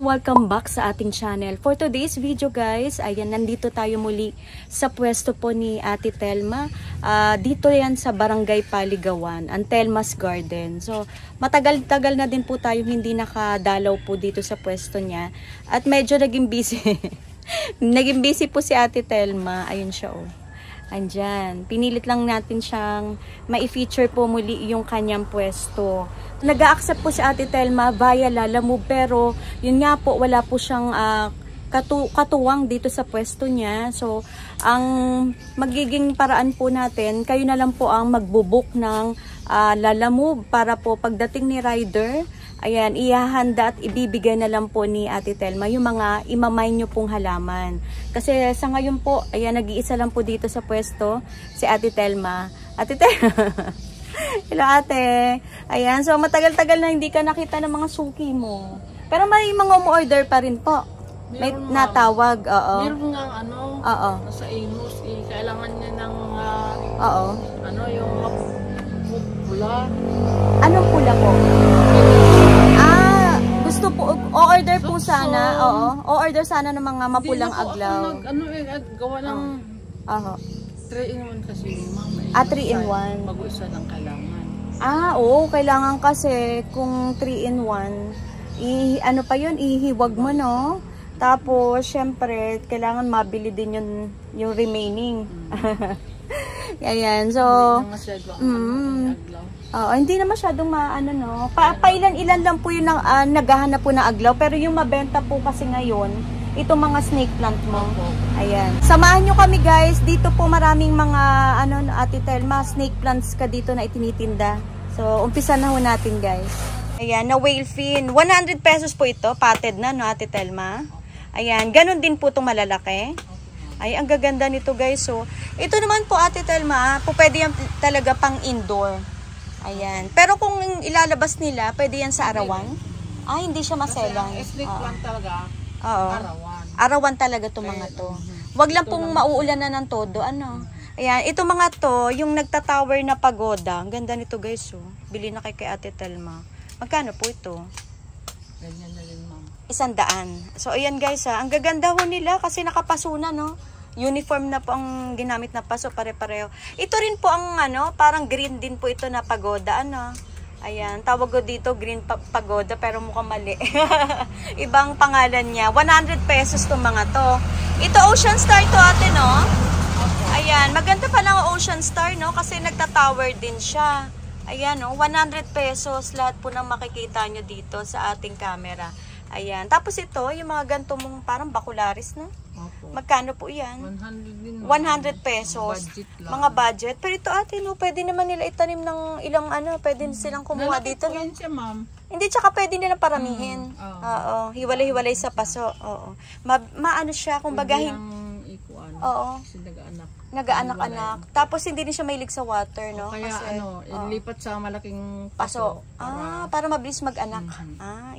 Welcome back sa ating channel. For today's video guys, ayan, nandito tayo muli sa pwesto po ni Ate Telma. Dito yan sa Barangay Paligawan, ang Telma's Garden. So, matagal-tagal na din po tayo hindi nakadalaw po dito sa pwesto niya. At medyo naging busy. Naging busy po si Ate Telma. Ayun siya oh. Andyan. Pinilit lang natin siyang mai-feature po muli yung kanyang pwesto. Nag-a-accept po si Ate Telma via Lalamove, pero yun nga po, wala po siyang katuwang dito sa pwesto niya. So, ang magiging paraan po natin, kayo na lang po ang magbubuk ng Lalamove para po pagdating ni rider, ayan, ihahanda at ibibigay na lang po ni Ate Telma yung mga imamay nyo pong halaman. Kasi sa ngayon po, ayan, nag-iisa lang po dito sa pwesto, si Ate Telma. Ate Telma, hello ate. Ayan, so matagal-tagal na hindi ka nakita ng mga suki mo. Pero may mga umu-order pa rin po. May natawag, oo. Meron nga oo. Nasa Imus, kailangan niya ng oo. Yung pula. Anong pula po? Gusto po, o-order po sana, oo. O-order sana ng mga mapulang aglaw. Gawa ng 3-in-1 kasi, mama. 3-in-1. Mag-isa lang kailangan. Oo, kailangan kasi kung 3-in-1, ano pa yun, ihiwag mo, no? Tapos, syempre, kailangan mabili din yung remaining. Ayan, so, hindi na masyadong maano, no? Pailan-ilan lang po yung naghahanap po ng aglaw, pero yung mabenta po kasi ngayon, itong mga snake plant mo. Ayan. Samahan nyo kami guys. Dito po maraming mga, Ate Telma, snake plants ka dito na itinitinda. So, umpisa na ho natin guys. Ayan, na whale fin. 100 pesos po ito. Potted na, no, Ate Telma? Ayan, ganun din po itong malalaki. Ay, ang gaganda nito guys. So, ito naman po Ate Telma, po pwede yan talaga pang indoor. Ayan. Pero kung ilalabas nila, pwede yan sa arawan. Hindi siya maselang. Snake plant talaga. Oo. Arawan talaga itong mga to. Wag lang pong mauulan na ng todo. Ayan, ito mga to, yung nagtatower na pagoda. Ang ganda nito guys. Oh. Bili na kay Ate Telma. Magkano po ito? Ganyan na rin, ma'am. 100. So, ayan guys ha. Ang gaganda ho nila kasi nakapaso na, no? Uniform na po ang ginamit na paso. Pare-pareho. Ito rin po ang parang green din po ito na pagoda. Ayan, tawag ko dito green pagoda pero mukhang mali. Ibang pangalan niya. 100 pesos itong mga to. Ito Ocean Star to ate, no? Ayan, maganda pa lang Ocean Star, no? Kasi nagtatower din siya. Ayan, no? 100 pesos lahat po ng makikita nyo dito sa ating camera. Ayan, tapos ito, yung mga ganito mong parang bakularis, no? Magkano po yan? 100 din. 100 pesos. Mga budget. Pero ito ate, no, pwede naman nila itanim ng ilang pwede silang kumuha dito. No? Siya, ma'am. Hindi, tsaka pwede nilang paramihin. Oo. Hiwalay-hiwalay sa paso. Oo. Maano siya, kung bagahin. Oo. Nag-aanak-anak. Tapos hindi din siya mahilig sa water, no? Kaya kasi, ilipat sa malaking paso. Para mabilis mag-anak.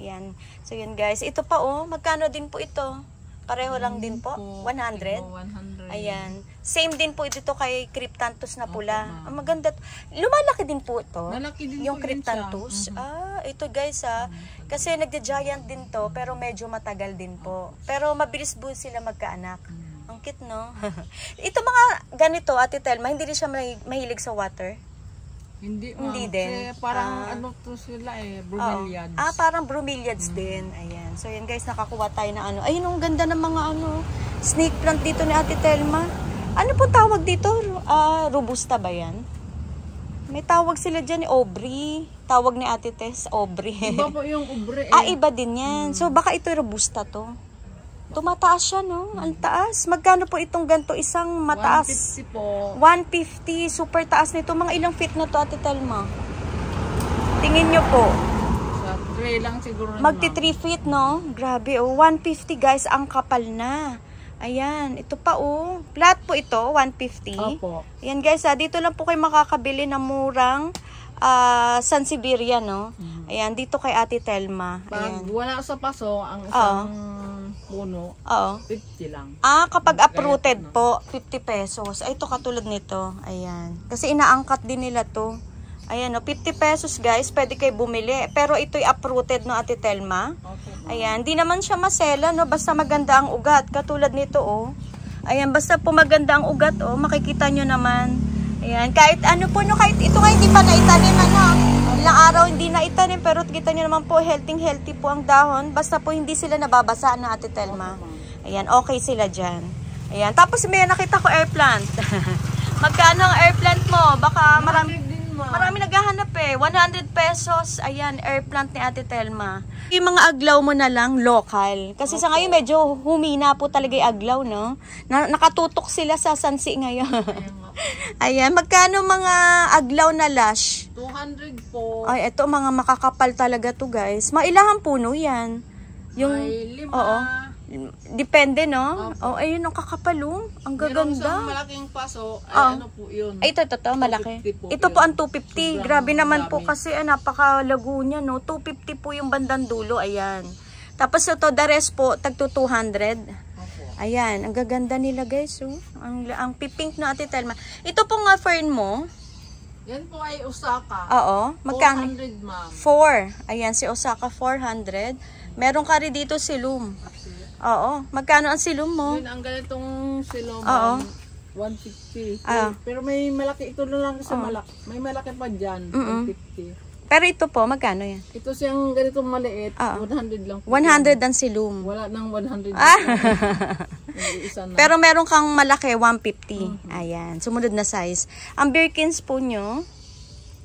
Yan. So yun guys. Ito pa magkano din po ito? Pareho lang din po, 100. 100. Ayan. Same din po dito kay Cryptanthus na pula. Ang maganda. Lumalaki din po ito. Malaki din yung po Cryptanthus. Ito guys kasi nagja-giant din to, pero medyo matagal din po. Pero mabilis po sila magkaanak. Ang cute, no? Ito mga ganito, Ate Telma, hindi rin siya mahilig sa water. Hindi din. Parang to sila bromeliads. Parang bromeliads din. Ayan. So yan guys, nakakuha tayo na Ayun, ang ganda ng mga snake plant dito ni Ate Telma. Ano po tawag dito? Robusta ba yan? May tawag sila dyan, Aubrey. Tawag ni Ate Tess, Aubrey. Iba po yung Aubrey. Iba din yan. So baka ito robusta to. Tumataas siya, no? Ang taas. Magkano po itong ganito? Isang mataas. 150 po. 150. Super taas nito. Mga ilang feet na to, Ate Telma? Tingin nyo po. Sa 3 lang siguro. Magti 3 feet, no? Grabe, 150 guys. Ang kapal na. Ayan. Ito pa, Flat po ito, 150. Opo. Ayan guys, dito lang po kayo makakabili ng murang Sansevieria, no? Ayan, dito kay Ate Telma. Pag wala sa paso, ang isang puno, 50 lang. Kapag uprooted po, 50 pesos. Ito katulad nito. Ayan. Kasi inaangkat din nila to. Ayan, 50 pesos guys, pwede kayo bumili. Pero ito'y uprooted, no, Ate Telma? Okay. Ayan, di naman siya masela, no? Basta maganda ang ugat. Katulad nito, oh. Ayan, basta po maganda ang ugat, oh. Makikita nyo naman. Ayan, kahit ano po, no? Kahit ito nga hindi pa naitanim, ano? Ilang araw hindi naitanim, pero kita nyo naman po, healthy po ang dahon. Basta po hindi sila nababasa na Ate Telma. Ayan, okay sila dyan. Ayan, tapos may nakita ko air plant. Magkano ang air plant mo? Baka marami naghahanap eh. 100 pesos. Ayan, air plant ni Ate Telma. Yung mga aglaw mo na lang, local. Kasi sa ngayon medyo humina po talaga yung aglaw, no? Nakatutok sila sa sansi ngayon. Ayan, magkano mga aglaw na lash? 200 po. Ay, eto mga makakapal talaga to, guys. Mailangan puno yan. Yung, Ay, 5. Oo. Depende, no? Oh, ayun, ang kakapalong. Ang gaganda. Meron isang malaking paso. Ay, ano po yun? Ay, ito, malaki. Po ito yun. po ang 250. Grabe naman po dami. kasi napakalago niya, no? 250 po yung bandang dulo. Ayan. Tapos ito, the rest po, tagto 200. Ayan, ang gaganda nila, guys. Oh. Ang pipink na Ate Telma. Ito po nga fern mo. Yan po ay Osaka. Oo. Magkano? 400, ma'am. 4. Ayan, si Osaka 400. Meron ka rin dito silum. Oo. Magkano ang silum mo? Yun, ang ganitong silom, Oo. 150. Ah. Pero may malaki, ito na lang sa malaki. May malaki pa dyan, 150. Pero ito po, magkano yan? Ito siyang ganitong maliit, 100 lang po. 100 ang silum. Wala nang 100. Isa na. Pero meron kang malaki, 150. Ayan, sumunod na size. Ang Birkins po nyo,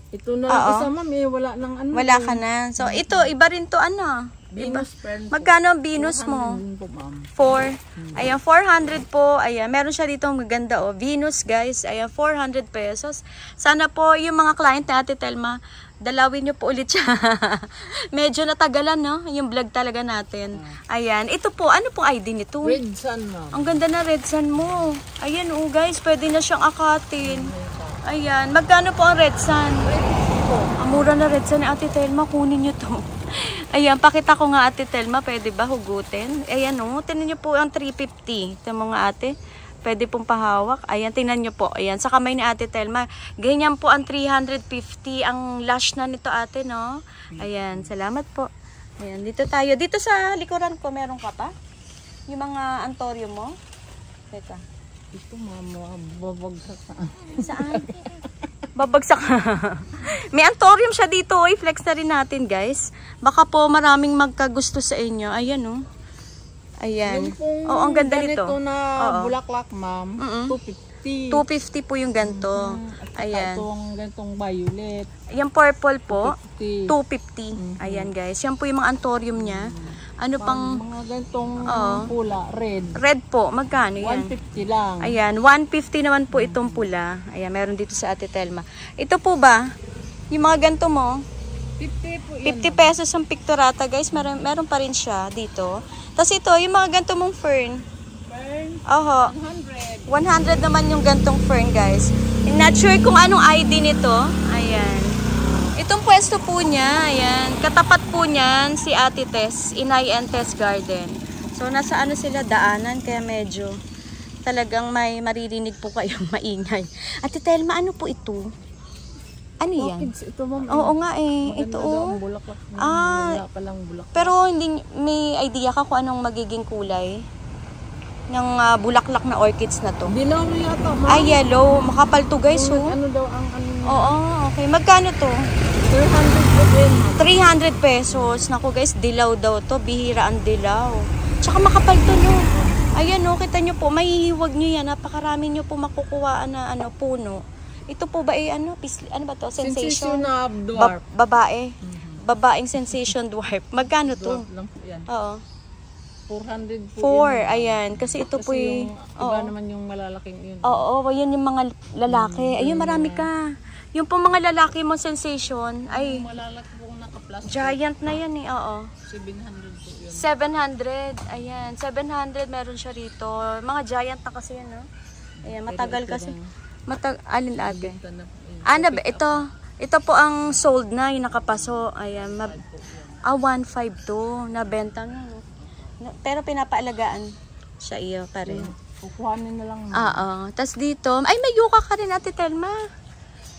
Ito na lang isa, ma'am, wala nang ano. wala ka na. So, ito, iba rin to, ano? Venus fern po. Magkano ang Venus mo? 400 po, ma'am. 4. Ayan, 400 po. Ayan, meron siya dito maganda, oh. Venus, guys. Ayan, 400 pesos. Sana po yung mga client na Ate Telma, dalawin nyo po ulit siya. Medyo natagalan, no? Yung vlog talaga natin. Ayan, ito po, ano pong ID nito? Red sun, ma'am. Ang ganda na red sun mo. Ayan, oh, guys, pwede na siyang akatin. Ayan, magkano po ang red sun? Ang mura na red sun ni Ate Telma, kunin nyo to. Ayan, pakita ko nga Ate Telma, pwede ba hugutin? Ayan, oh, tinan nyo po ang 350. Ito mga ate, pwede pong pahawak. Ayan, tingnan nyo po. Ayan, sa kamay ni Ate Telma. Ganyan po ang 350. Ang lash na nito, ate, no? Ayan, salamat po. Ayan, dito tayo. Dito sa likuran ko, meron ka pa? Yung mga antorium mo? Teka. Ito, ma'am, babagsak na. Saan? Babagsak. May antorium siya dito. I-flex na rin natin, guys. Baka po maraming magkagusto sa inyo. Ayan, oh. Ayan. Oh, ang ganda nito. Ganito na bulaklak, ma'am. 250. 250 po yung ganito. At Ayan. itong ganitong violet. Yung purple po, 250. 250. Ayan, guys. Yan po yung mga antorium niya. Ano pang... Mga ganitong pula, red. Red po. Magkano yan? 150 lang. Ayan. 150 naman po itong pula. Ayan, meron dito sa Ate Telma. Ito po ba? Yung mga ganito mo? 50 po yan. 50 pesos ang pictorata, guys. Meron pa rin siya dito. Tapos ito, yung mga ganito mong fern. Fern, Oho. 100. 100 naman yung gantong fern, guys. I'm not sure kung anong ID nito. Ayan. Itong pwesto po niya, ayan. Katapat po niyan si Ate Tess, Inay and Tess Garden. So, nasa ano sila, daanan, kaya medyo talagang may maririnig po kayong maingay. Ate Telma, ano po ito? Ano yan? Kids, ito, ma'am. Oo nga eh. Ito, daw oh. ang bulaklak. Ah. Wala palang bulaklak. Pero hindi, may idea ka kung anong magiging kulay ng bulaklak na orchids na to? Dilaw na yata, ma'am. Ay, yellow. Makapal to, guys, oh. Ano daw ang ano? Oo, okay. Magkano to? 300 po din, ma'am. 300 pesos. Naku, guys, dilaw daw to. Bihira ang dilaw. Tsaka makapal to, no? Ayan, no. Kita nyo po, mahihiwag nyo yan. Napakarami nyo po makukuhaan na puno. Ito po ba ano ba to? Sensation? Sensation of dwarf. Babae. Babaeng sensation dwarf. Magkano to? Dwarf lang po yan. Oo. 400 po 4, ayan. Kasi ito po yung oo. iba naman yung malalaking yun. Oo, yun yung mga lalaki. Ayun, marami ka. Yung po mga lalaki mo sensation, ay, Yung malalaki po naka-plastic. giant na yan eh, oo. 700 po yun. 700, ayan. 700 meron siya rito. Mga giant na kasi yan, no? Ayan, matagal kasi. Alin ate? Ito na po yun. Ito po ang sold na, yung nakapaso. Ayan, 1.5 to. Nabenta na, no? Pero pinapaalagaan siya iyo pa rin. Kukuhanin na lang. Oo. Tapos dito, ay may yuka ka rin, Ate Telma.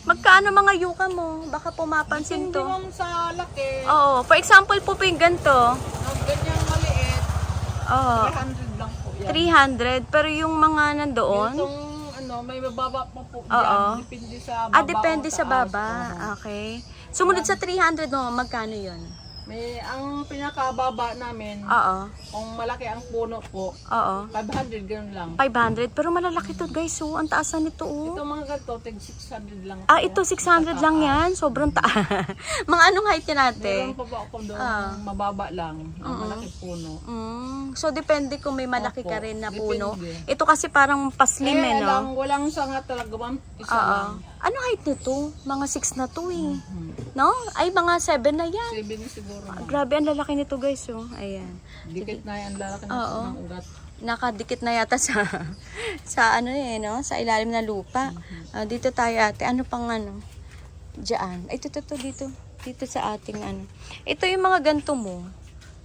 Magkano mga yuka mo? Baka pumapansin Hindi to. mong sa laki. Oo. For example po yung ganito. Ganyan Oo. 300 lang po yan. 300, pero yung mga nandoon? Itong ano, may mababa pa po Oo. yan. Depende sa baba. Depende o sa taas. baba. Oo. Okay. Sumunod sa 300 mo, magkano yun? May, ang pinakababa namin, Oo. kung malaki ang puno po, Oo. 500 ganun lang. 500, pero malalaki to guys. So, ang taas na nito oh. Ito mga ganito, tig 600 lang. Ito 600 lang yan. Sobrang taas. Mga anong height yan natin? Meron pa ba ako doon, mababa lang, ang malaki puno. So, depende kung may malaki Opo, ka rin na puno. depende. Ito kasi parang paslim no? Walang sanga talaga, ma'am. Isa lang. Ano height nito? Mga 6 na to eh. No? Ay, mga 7 na yan. 7 siguro, ma'am. Grabe, ang lalaki nito guys oh. Ayan. Dikit na yan, lalaki Oo. ng ugat. Nakadikit na yata sa sa ano eh, no? Sa ilalim ng lupa. Dito tayo ate. Ano pang ano? Diyan. Ito dito. Dito sa ating ano. Ito yung mga ganto mo.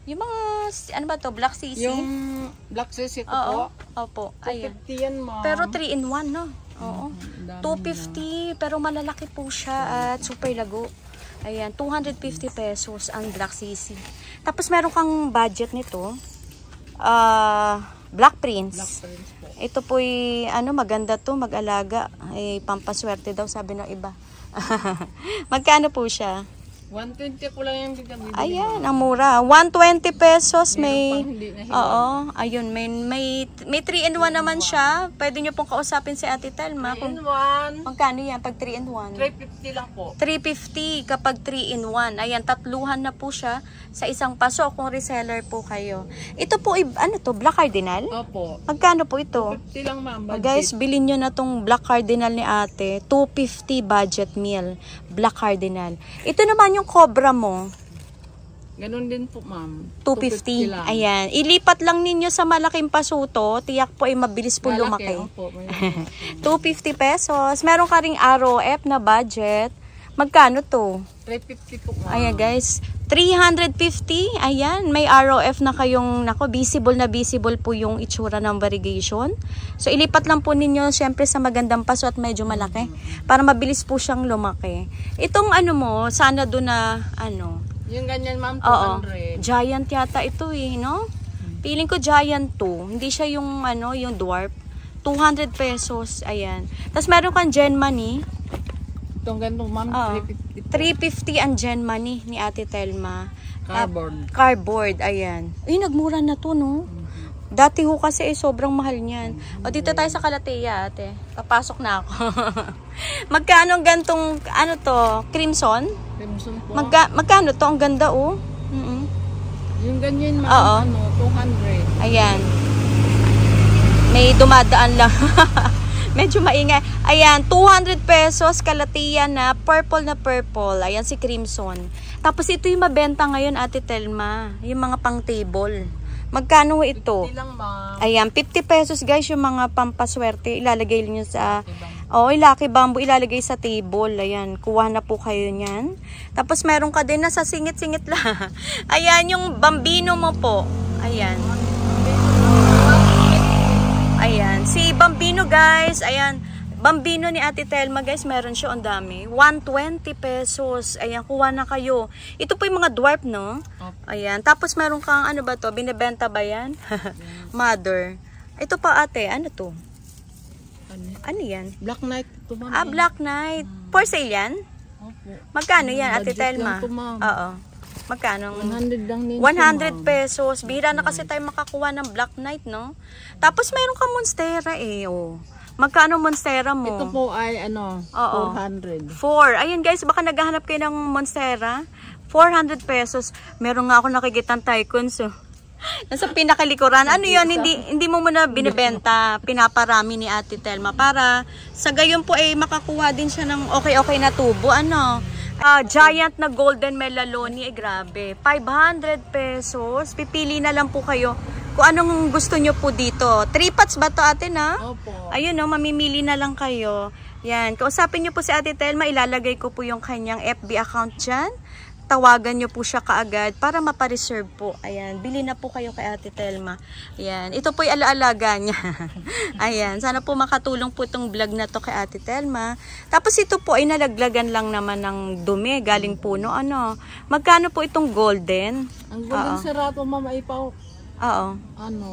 Yung mga, ano ba to? Black CC? Yung black sisi ko Oo. po, Opo. Ayan. 250 yan, ma'am. Pero 3 in 1, no? Oo. Ang dami 250. Pero malalaki po siya at super lago. Ayan. 250 pesos ang Black CC. Tapos meron kang budget nito. Black Prince. Black Prince po. Ito po'y, ano, maganda to, mag-alaga. Ay, pampaswerte daw, sabi ng iba. Magkano po siya? 120 ko lang yung bigyan. Ayan, ang mura. 120 pesos, may... Meron pang hindi na hiwa. Oo, ayun, may 3 in 1 naman siya. Pwede nyo pong kausapin si Ate Telma. 3 Kung, in 1. magkano yan pag 3 in 1? 350 lang po. 350 kapag 3 in 1. Ayan, tatluhan na po siya sa isang paso kung reseller po kayo. Ito po, ano to, Black Cardinal? Opo. Magkano po ito? 50 lang, ma'am. Budget. Guys, bilhin nyo na tong Black Cardinal ni ate. 250 budget meal. Black Cardinal. Ito naman yung cobra mo. Ganun din po, ma'am. 250. lang. Ayan. Ilipat lang ninyo sa malaking pasuto. Tiyak po ay mabilis po lumaki. Opo, may 250 pesos. Meron ka ring ROF na budget. Magkano to? 350 po, ma'am. Ayan guys. 350. Ayan. May ROF na kayong, nako, visible na visible po yung itsura ng variegation. So, ilipat lang po ninyo syempre sa magandang paso at medyo malaki. Para mabilis po siyang lumaki. Itong ano mo, sana doon na, ano, Yung ganyan, ma'am, oo, 200. giant yata ito eh, no? Feeling ko giant to. Hindi siya yung, ano, yung dwarf. 200 pesos. Ayan. Tapos meron kang Gen Money. Itong ganito, ma'am, Oo. 350 po. 350 ang Gen Money ni Ate Telma. Cardboard. Cardboard, ayan. Ay, nagmura na to, no? Dati ho kasi sobrang mahal niyan. O, dito tayo sa Calathea, ate. Papasok na ako. Magkano ang gantong, ano to, crimson? Crimson po. Magkano to? Ang ganda, oh. Yung ganyan, ma'am, Oo. ano, 200. Ayan. May dumadaan lang. Medyo maingay. Ayan, 200 pesos, Calathea na purple. Ayan, si crimson. Tapos ito yung mabenta ngayon, Ate Telma. Yung mga pang table. Magkano ito? 50 lang, ma'am. Ayan, 50 pesos guys yung mga pampaswerte. Ilalagay nyo sa, Lucky Bamboo, ilalagay sa table. Ayan, kuha na po kayo niyan. Tapos meron ka din na sa singit-singit lang. Ayan, yung bambino mo po. Ayan. Ayan, si bambino guys. Ayan, bambino ni Ate Telma guys, meron siya, ang dami. 120 pesos. Ayan, kuha na kayo. Ito po yung mga dwarf, no? Ayan, tapos meron kang, ano ba to? Binibenta ba yan? Mother. Ito pa ate, ano to? Ano yan? Black Knight ito, ma'am. Black Knight. For sale yan? Opo. Magkano yan, Ate Budget Telma? lang to, ma'am. Oo. Magkano? 100 lang din 100 pesos. Bihira na kasi tayo makakuha ng Black Knight, no? Tapos mayroon kang Monstera eh, oh. Magkano Monstera mo? Ito po ay, ano, Oo. 400. 4. Ayun guys, baka naghahanap kayo ng Monstera. 400 pesos. Meron nga ako nakikitang Tycoon, so. Nasa pinakalikuran. Ano yun? Hindi mo muna binibenta. Pinaparami ni Ate Telma para sa gayon po ay makakuha din siya ng okay na tubo. Ano? Giant na golden melaloni. Grabe. 500 pesos. Pipili na lang po kayo kung anong gusto nyo po dito. 3 pots ba to ate na? Opo. Ayun no, mamimili na lang kayo. Yan. Kausapin nyo po si Ate Telma. Ilalagay ko po yung kanyang FB account dyan. Tawagan nyo po siya kaagad para mapareserve po. Ayan, bili na po kayo kay Ate Telma. Ayan, ito po yung alaalaga niya. Ayan, sana po makatulong po itong vlog na to kay Ate Telma. Tapos ito po ay nalaglagan lang naman ng dumi, galing puno. Ano, magkano po itong golden? Ang golden serato, ma'am, ay pa Oo. Ano?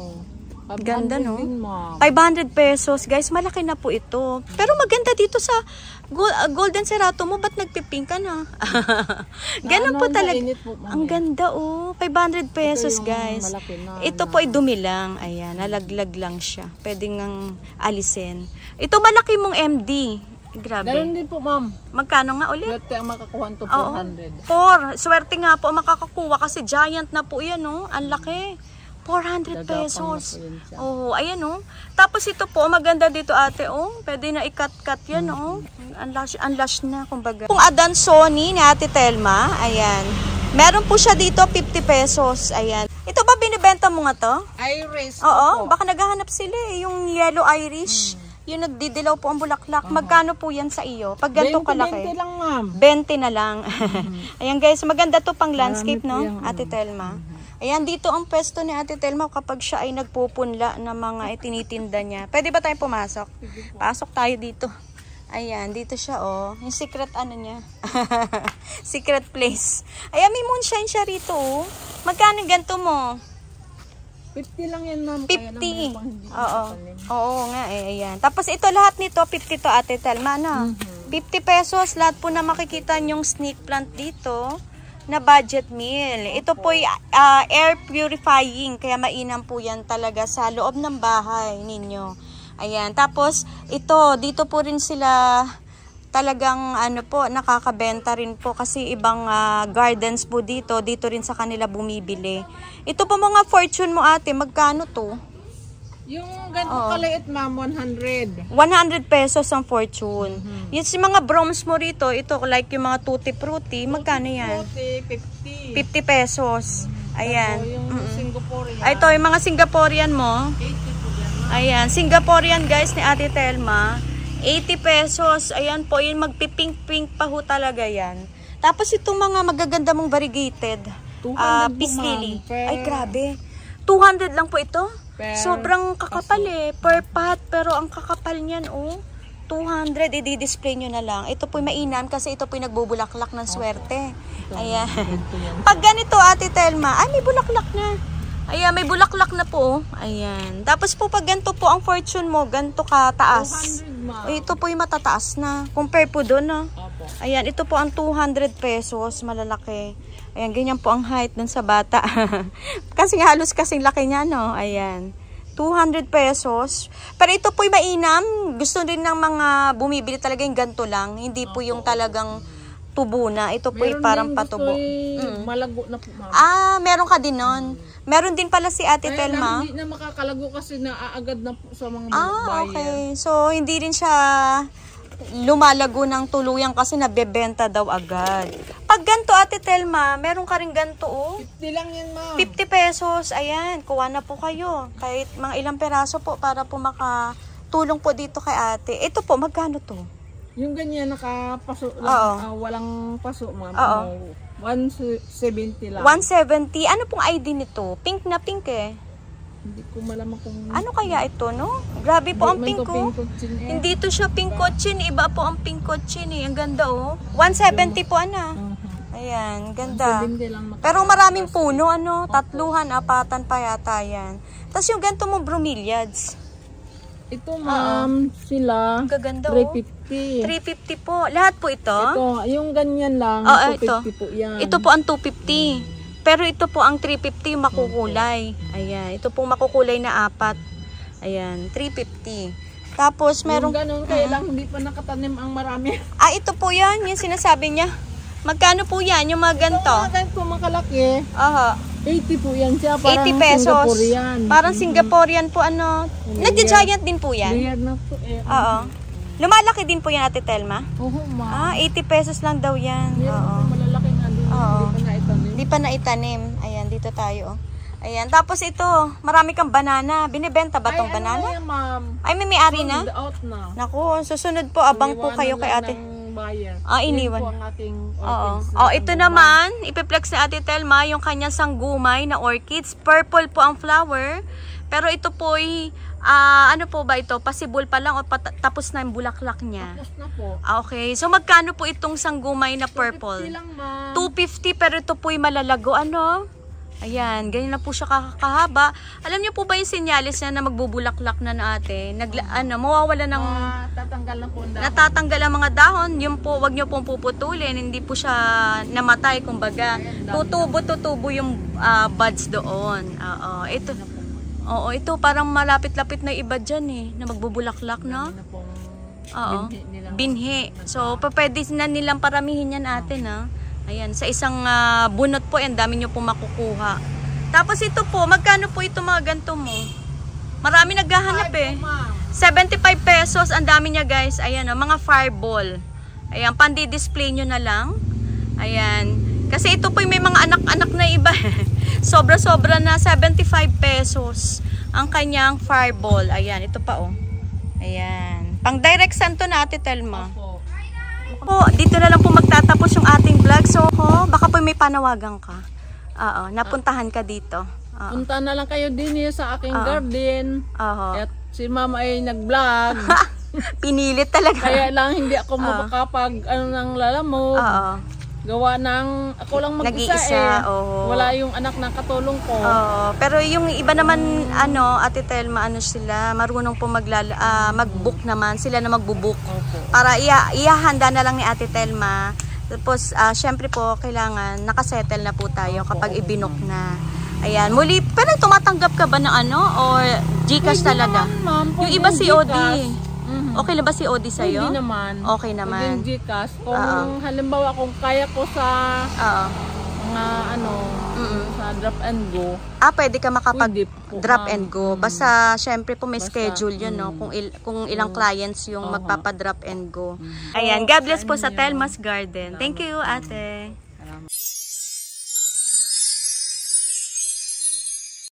Ganda, no? Din, ma'am. 500 pesos. Guys, malaki na po ito. Pero maganda dito sa Golden Cerato mo. Ba't nagpipink ka na? Ganun po talaga. Po, ang ganda, oh. 500 pesos, guys. Ito po ay dumi lang. Ayan, nalaglag lang siya. Pwede ngang alisin. Ito malaki mong MD. Grabe. Ganun din po, ma'am. Magkano nga ulit? Swerte ang makakuha to, 400. 4. Swerte nga po ang makakakuha kasi giant na po yan, oh. Ang laki. 400 pesos. Oh, ayan oh. Tapos ito po, maganda dito ate oh. Pwede na i-cut-cut yan oh. Unlash na kumbaga. Kung Adan Sony ni Ate Telma, ayan. Meron po siya dito 50 pesos. Ayan. Ito ba binibenta mo nga to? Iris. Oo, baka naghahanap sila eh. Yung yellow Irish. Yung nagdidilaw po ang bulaklak. Magkano po yan sa iyo? Pag ganito kalaki. 20 lang, ma'am. 20 na lang. Ayan guys, maganda to pang landscape no, Ate Telma. Ayan, dito ang pwesto ni Ate Telma kapag siya ay nagpupunla ng mga itinitinda niya. Pwede ba tayong pumasok? Pasok tayo dito. Ayan, dito siya oh. Yung secret ano niya. Secret place. Ayan, may moonshine siya rito oh. Magkano ganito mo? 50 lang yan, ma'am. 50. Oo. Oo nga eh, ayan. Tapos ito lahat nito, 50 to Ate Telma na. 50 pesos, lahat po na makikita yung snake plant dito. Na budget meal. Ito po ay air purifying, kaya mainam po yan talaga sa loob ng bahay ninyo. Ayan, tapos ito, dito po rin sila talagang ano po, nakakabenta rin po kasi ibang gardens po dito rin sa kanila bumibili. Ito po mga fortune mo ate, magkano to? Yung ganito kaliit, ma'am, 100. 100 pesos ang fortune. Yung mga broms mo rito, ito like yung mga tutti frutti, magkano yan? 50 pesos. Ayan. Yung Singaporean. Ito yung mga Singaporean mo. 80 po yan. Ayan, Singaporean guys ni Ate Telma. 80 pesos. Ayan po, yung magpipink-pink pa ho talaga yan. Tapos itong mga magaganda mong variegated. Peace lily. Ay grabe. 200 lang po ito. Sobrang kakapal eh. Per pot. Pero ang kakapal niyan oh. 200. I-display nyo na lang. Ito po mainam kasi ito po nagbubulaklak ng swerte. Ayan. Pag ganito Ate Telma, ay may bulaklak na. Ayan, may bulaklak na po. Ayan. Tapos po pag ganito po ang fortune mo, ganito kataas. Ito po yung matataas na. Compare po doon no? Ayan, ito po ang 200 pesos. Malalaki. Ayan, ganyan po ang height dun sa bata. Kasi halos kasing laki niya, no? Ayan. 200 pesos. Pero ito po'y mainam. Gusto rin ng mga bumibili talaga yung ganito lang. Hindi po yung talagang tubo na. Ito po'y parang patubo. Malago na po, ma'am. Meron ka din nun. Meron din pala si Ate Telma. Hindi na makakalago kasi naaagad na po sa mga buyer. Okay. So, hindi rin siya lumalago ng tuluyan kasi nabebenta daw agad. Pag ganito Ate Telma, meron ka rin ganito oh. 50 lang yan, ma'am. 50 pesos. Ayan, kuha na po kayo. Kahit mga ilang peraso po para po makatulong po dito kay ate. Ito po, magkano to? Yung ganyan nakapaso lang, walang paso, ma'am. 170 lang. 170. Ano pong ID nito? Pink na pink eh. Hindi ko malaman kung... Ano kaya ito, no? Grabe po ang pink ko. Hindi to siya pink cochin. Iba po ang pink cochin eh. Ang ganda oh. 170 po ana. Ayan, ganda. Pero maraming puno ano. 3, 4 pa yata yan. Tapos yung ganito mo bromeliads. Ito ma'am, sila. Gaganda 350. 350 po. Lahat po ito? Ito, yung ganyan lang. 250 po yan. Ito po ang 250. Pero ito po ang 350 makukulay. Ayan, ito po makukulay na 4. Ayan, 350. Tapos meron ganun kaya lang hindi pa nakatanim ang marami. Ito po 'yan, yung sinasabi niya. Magkano po 'yan, yung mga ganito? Ito makalaki. 80 po yan siya, parang 80 pesos. Singaporean. Parang Singaporean po ano. Nagja-giant din po 'yan. Layered na po eh. Oo. Lumalaki din po 'yan Ate Telma? Oo, ma'am. 80 pesos lang daw 'yan. Oo. Malalaki nga din. Hindi pa naitanim. Ayan, dito tayo. Ayan, tapos ito, marami kang banana. Binibenta ba tong banana? Ay, ma'am. Ay, may ari na? Out na. Naku, susunod po, abang po kayo kay ate. Iniwan. Yan po ang ating orchids. Ito naman, ipiplex ni Ate Telma yung kanyang sanggumay na orchids. Purple po ang flower. Pero ito po ay, ano po ba ito? Possible pa lang o tapos na yung bulaklak niya? Tapos na po. Okay. So, magkano po itong sanggumay na purple? 250 lang, ma'am. 250, pero ito po ay malalago. Ano? Ayan, ganyan na po siya kahaba. Alam niyo po ba yung sinyalis niya na magbubulaklak na ate? Mawawala ng... Natatanggal na po ang dahon. Natatanggal ang mga dahon. Yun po, wag niyo pong puputulin. Hindi po siya namatay, kumbaga. Tutubo yung buds doon. Ito parang malapit-lapit na iba dyan na magbubulaklak na. Binhi. So, pwede na nilang paramihin yan ate na. Ayan, sa isang bunot po, ang dami nyo po makukuha. Tapos ito po, magkano po ito mga ganito mo? Marami naghahanap 75 pesos, ang dami niya guys. Ayan, mga fireball. Ayan, pandi-display nyo na lang. Ayan, kasi ito po may mga anak-anak na iba. Sobra-sobra na 75 pesos ang kanyang fireball. Ayan, ito pa Ayan, pang direct send to na Ate Telma. Po, dito na lang po magtatapos yung ating vlog. So, baka po may panawagan ka. Napuntahan ka dito. Punta na lang kayo din sa aking garden. At si Mama ay nag-vlog. Pinilit talaga. Kaya lang hindi ako makakapag ng lalamog. Gawa ng ako lang mag-isa Wala yung anak na katulong ko. Pero yung iba naman Ate Telma sila marunong po mag-book naman, sila na magbo-book. Para ihahanda na lang ni Ate Telma. Tapos syempre po kailangan nakasettle na po tayo kapag ibinook na. Ayan, muli pero tumatanggap ka ba ng or GCash talaga? Yung iba COD. Okay na ba si Odi sa'yo? Hindi naman. Okay naman. Hindi GCash. Kung halimbawa kung kaya ko sa mga sa drop and go. Pwede ka makapag-drop and go. Basta syempre po may schedule yun, kung ilang clients yung magpapa-drop and go. Ayan, God bless po sa Telma's Garden. Thank you, ate.